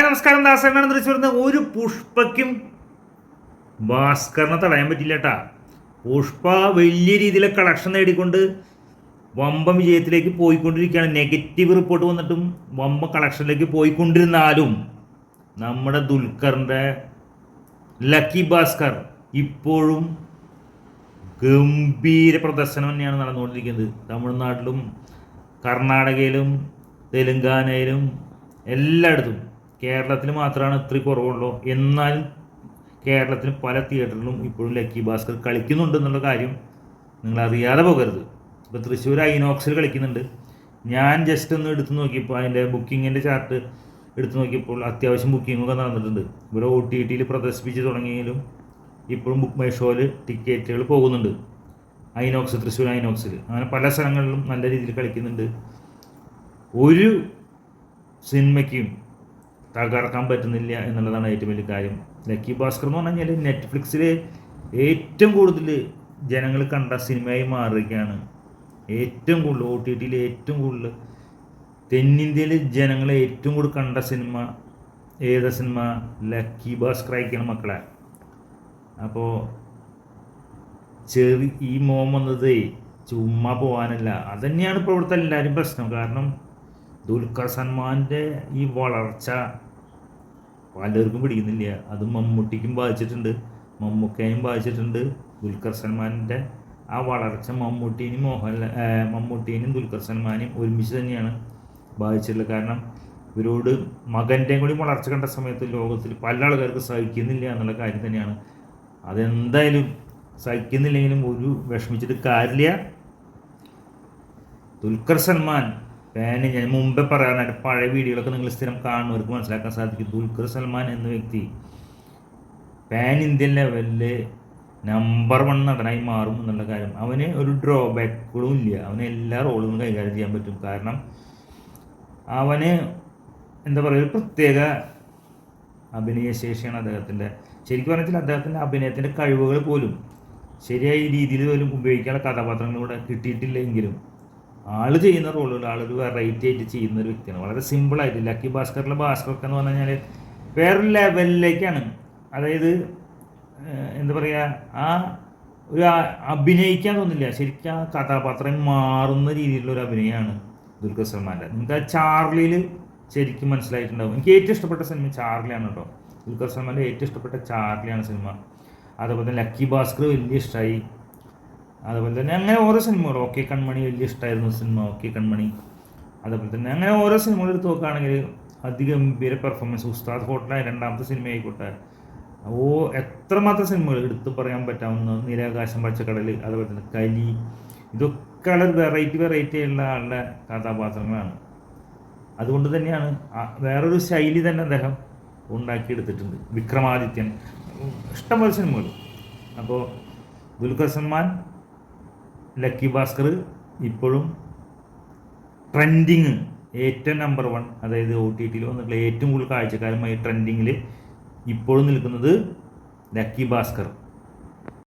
നമസ്കാരം. ദാസനാണ് തൃശ്ശൂർന്ന്. ഒരു പുഷ്പയ്ക്കും ഭാസ്കറിനെ തടയാൻ പറ്റില്ല കേട്ടാ. പുഷ്പ വലിയ രീതിയിലെ കളക്ഷൻ നേടിക്കൊണ്ട് വമ്പം വിജയത്തിലേക്ക് പോയിക്കൊണ്ടിരിക്കുകയാണ്. നെഗറ്റീവ് റിപ്പോർട്ട് വന്നിട്ടും വമ്പം കളക്ഷനിലേക്ക് പോയിക്കൊണ്ടിരുന്നാലും നമ്മുടെ ദുൽഖറിൻ്റെ ലക്കി ഭാസ്കർ ഇപ്പോഴും ഗംഭീര പ്രദർശനം തന്നെയാണ് നടന്നുകൊണ്ടിരിക്കുന്നത്. തമിഴ്നാട്ടിലും കർണാടകയിലും തെലുങ്കാനയിലും എല്ലായിടത്തും. കേരളത്തിൽ മാത്രമാണ് ഇത്ര കുറവുള്ളൂ. എന്നാലും കേരളത്തിൽ പല തിയേറ്ററിലും ഇപ്പോഴും ലക്കി ഭാസ്കർ കളിക്കുന്നുണ്ടെന്നുള്ള കാര്യം നിങ്ങൾ അറിയാതെ പോകരുത്. ഇപ്പോൾ തൃശ്ശൂർ ഐനോക്സിൽ കളിക്കുന്നുണ്ട്. ഞാൻ ജസ്റ്റ് ഒന്ന് എടുത്ത് നോക്കിയപ്പോൾ അതിൻ്റെ ബുക്കിങ്ങിൻ്റെ ചാർട്ട് എടുത്ത് നോക്കിയപ്പോൾ അത്യാവശ്യം ബുക്കിങ്ങൊക്കെ നടന്നിട്ടുണ്ട്. ഇവിടെ OTT പ്രദർശിപ്പിച്ച് തുടങ്ങിയെങ്കിലും ഇപ്പോഴും ബുക്ക് മൈ ഷോയിൽ ടിക്കറ്റുകൾ പോകുന്നുണ്ട്. ഐനോക്സ്, തൃശ്ശൂർ ഐനോക്സിൽ, അങ്ങനെ പല സ്ഥലങ്ങളിലും നല്ല രീതിയിൽ കളിക്കുന്നുണ്ട്. ഒരു സിനിമയ്ക്കും തകർക്കാൻ പറ്റുന്നില്ല എന്നുള്ളതാണ് ഏറ്റവും വലിയ കാര്യം. ലക്കി ഭാസ്കർ എന്ന് പറഞ്ഞു കഴിഞ്ഞാൽ നെറ്റ്ഫ്ലിക്സിൽ ഏറ്റവും കൂടുതൽ ജനങ്ങൾ കണ്ട സിനിമയായി മാറുകയാണ്. ഏറ്റവും കൂടുതൽ OTT ഏറ്റവും കൂടുതൽ തെന്നിന്ത്യയിൽ ജനങ്ങൾ ഏറ്റവും കൂടുതൽ കണ്ട സിനിമ ഏത് സിനിമ? ലക്കി ഭാസ്കർ ആയിരിക്കണം മക്കളെ. അപ്പോൾ ഈ മോൻ വന്നത് ചുമ്മാ പോകാനല്ല. അതുതന്നെയാണ് ഇപ്പോൾ ഇവിടുത്തെ എല്ലാവരും പ്രശ്നം. കാരണം ദുൽഖർ സൽമാൻ്റെ ഈ വളർച്ച പലർക്കും പിടിക്കുന്നില്ല. അത് മമ്മൂട്ടിക്കും ബാധിച്ചിട്ടുണ്ട്, മമ്മൂക്കയും ബാധിച്ചിട്ടുണ്ട്. ദുൽഖർ സൽമാൻ്റെ ആ വളർച്ച മമ്മൂട്ടീനും ദുൽഖർ സൽമാനെയും ഒരുമിച്ച് തന്നെയാണ് ബാധിച്ചിട്ടുള്ളത്. കാരണം ഇവരോട് മകൻ്റെയും കൂടി വളർച്ച കണ്ട സമയത്ത് ലോകത്തിൽ പല ആൾക്കാർക്ക് സഹിക്കുന്നില്ല എന്നുള്ള കാര്യം തന്നെയാണ്. അതെന്തായാലും സഹിക്കുന്നില്ലെങ്കിലും ഒരു വിഷമിച്ചിട്ട് കാര്യമില്ല. ദുൽഖർ സൽമാൻ ഫാന് ഞാൻ മുമ്പേ പറയാനായിട്ട് പഴയ വീഡിയോകളൊക്കെ നിങ്ങൾ സ്ഥിരം കാണുന്നവർക്ക് മനസ്സിലാക്കാൻ സാധിക്കും. ദുൽഖർ സൽമാൻ എന്ന വ്യക്തി പാൻ ഇന്ത്യൻ ലെവലിൽ നമ്പർ 1 നടനായി മാറും എന്നുള്ള കാര്യം. അവന് ഒരു ഡ്രോബാക്കുകളും ഇല്ല. അവന് എല്ലാ റോളുകളും കൈകാര്യം ചെയ്യാൻ പറ്റും. കാരണം അവന് എന്താ പറയുക, ഒരു പ്രത്യേക അഭിനയശേഷിയാണ് അദ്ദേഹത്തിൻ്റെ. ശരിക്കും പറഞ്ഞാൽ അദ്ദേഹത്തിൻ്റെ അഭിനയത്തിൻ്റെ കഴിവുകൾ പോലും ശരിയായ രീതിയിൽ പോലും ഉപയോഗിക്കാനുള്ള കഥാപാത്രങ്ങൾ ഇവിടെ കിട്ടിയിട്ടില്ലെങ്കിലും ആൾ ചെയ്യുന്ന റോളുകൾ ആളൊരു വെറൈറ്റി ആയിട്ട് ചെയ്യുന്ന ഒരു വ്യക്തിയാണ്. വളരെ സിമ്പിളായിട്ട്. ലക്കി ഭാസ്കറിലെ ഭാസ്കർക്ക് എന്ന് പറഞ്ഞു കഴിഞ്ഞാൽ വേറൊരു ലെവലിലേക്കാണ്. അതായത് എന്താ പറയുക, ആ ഒരു അഭിനയിക്കാൻ തോന്നില്ല. ശരിക്കും ആ കഥാപാത്രം മാറുന്ന രീതിയിലുള്ള ഒരു അഭിനയമാണ് ദുൽഖർ സൽമാൻ്റെ. നിങ്ങൾക്ക് ആ ചാർലിയിൽ ശരിക്കും മനസ്സിലായിട്ടുണ്ടാവും. എനിക്ക് ഏറ്റവും ഇഷ്ടപ്പെട്ട സിനിമ ചാർലിയാണ് കേട്ടോ. ദുൽഖർ സൽമാൻ്റെ ഏറ്റവും ഇഷ്ടപ്പെട്ട ചാർലിയാണ് സിനിമ. അതുപോലെ തന്നെ ലക്കി ഭാസ്കർ വലിയ ഇഷ്ടമായി. അതുപോലെ തന്നെ അങ്ങനെ ഓരോ സിനിമകളും. ഓക്കെ കൺമണി വലിയ ഇഷ്ടമായിരുന്നു സിനിമ, ഓക്കെ കൺമണി. അതുപോലെ തന്നെ അങ്ങനെ ഓരോ സിനിമകൾ എടുത്ത് നോക്കുകയാണെങ്കിൽ അതിഗംഭീര പെർഫോമൻസ്. ഉസ്താദ് ഹോട്ടലായ രണ്ടാമത്തെ സിനിമ ആയിക്കോട്ടെ, എത്രമാത്രം സിനിമകൾ എടുത്ത് പറയാൻ പറ്റാവുന്ന നീലാകാശം പച്ചക്കടൽ, അതുപോലെ തന്നെ കലി, ഇതൊക്കെ വളരെ വെറൈറ്റി ഉള്ള ആളുടെ കഥാപാത്രങ്ങളാണ്. അതുകൊണ്ട് തന്നെയാണ് വേറൊരു ശൈലി തന്നെ അദ്ദേഹം ഉണ്ടാക്കിയെടുത്തിട്ടുണ്ട്. വിക്രമാദിത്യൻ, ഇഷ്ടംപോലെ സിനിമകൾ. അപ്പോൾ ദുൽഖർ സൽമാൻ, ലക്കി ഭാസ്കർ ഇപ്പോഴും ട്രെൻഡിങ് ഏറ്റവും നമ്പർ 1, അതായത് OTT വന്നിട്ടുള്ള ഏറ്റവും കൂടുതൽ കാഴ്ചക്കാരുമായി ട്രെൻഡിങ്ങിൽ ഇപ്പോഴും നിൽക്കുന്നത് ലക്കി ഭാസ്കർ.